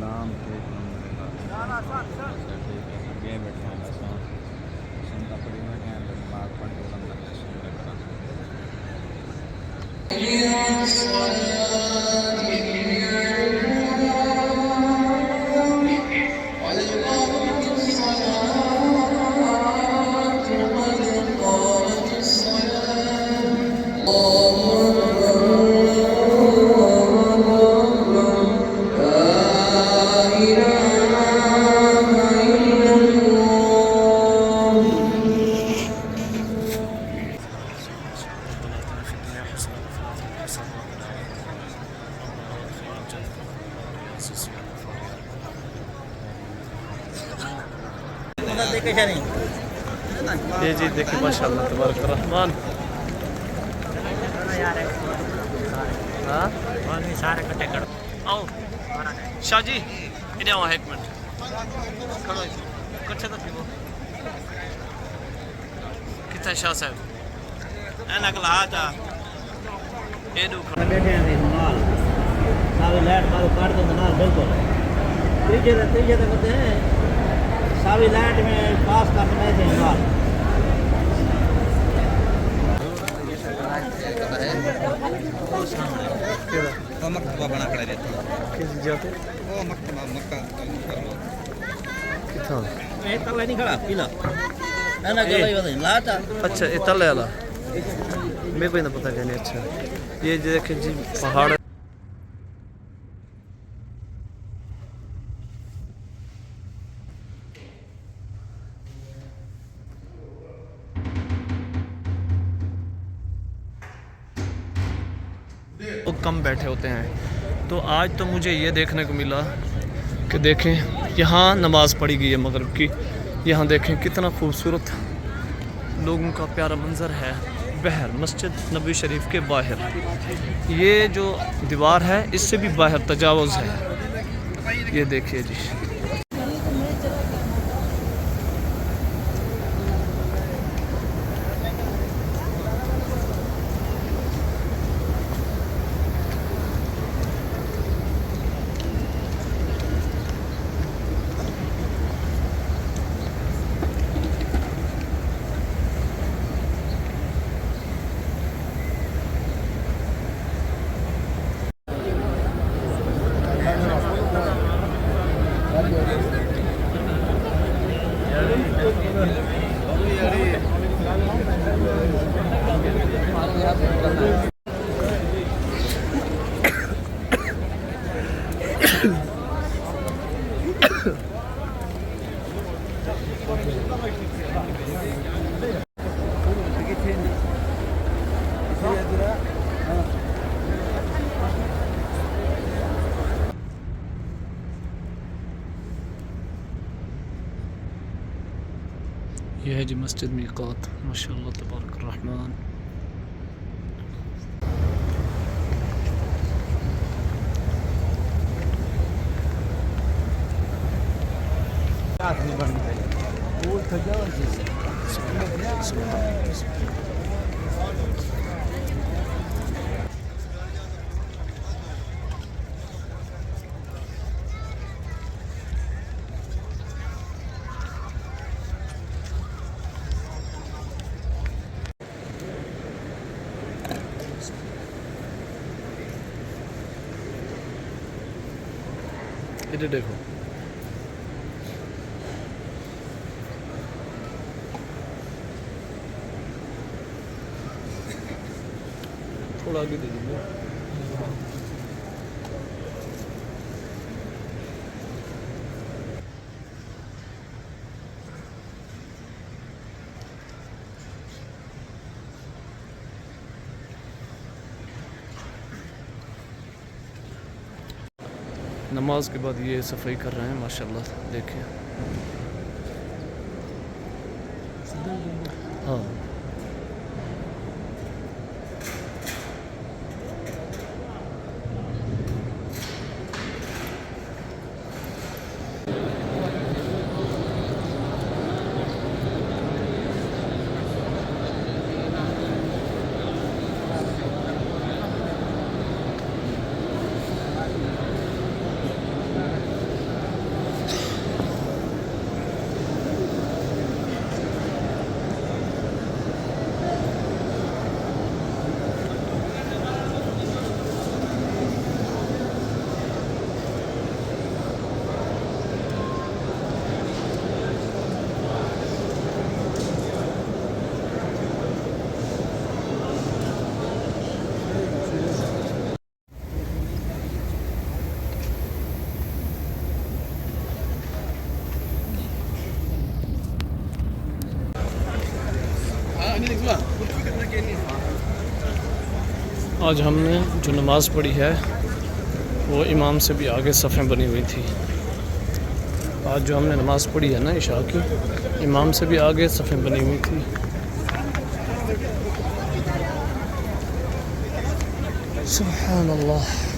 काम एक नंबर है। ठीक है गे बैठे हैं बस सुनता पड़ी बैठे हैं दिमाग पर टोलन करते सुन रहे ये जी देखिए माशाल्लाह तबारक रहमान। हाँ आओ शाह जी इन्हें आओ एक मिनट खड़ो कच्चे तो पीवो कितना शाह साहब ऐना कला जा ये दो बैठे हैं नाल सावी लाइट मारो काट दो नाल बिल्कुल तीजे तो कहते हैं सावी लाइट में पास करने में थे नाल वो मकतबा बना खड़ा रहता किस जाते वो मकतबा मक्का कर लो कितना ए तले नहीं खड़ा पीला ना गला ही लाता अच्छा ये तले वाला मेरे को ही ना पता क्या नहीं। अच्छा ये देखें जी पहाड़ तो कम बैठे होते हैं। तो आज तो मुझे ये देखने को मिला कि देखें यहाँ नमाज़ पढ़ी गई है मगरिब की। यहाँ देखें कितना खूबसूरत लोगों का प्यारा मंज़र है। बाहर मस्जिद नबी शरीफ के बाहर ये जो दीवार है इससे भी बाहर तजावुज़ है। ये देखिए जी यह है जी मस्जिद मीक़ात माशाअल्लाह तबारक रहमान। इधर देखो थोड़ा आगे दे दीजिए। नमाज के बाद ये सफाई कर रहे हैं माशाल्लाह देखिए। हाँ आज हमने जो नमाज़ पढ़ी है वो इमाम से भी आगे सफ़ें बनी हुई थी। आज जो हमने नमाज़ पढ़ी है ना इशा की, इमाम से भी आगे सफ़ें बनी हुई थी। सुभान अल्लाह।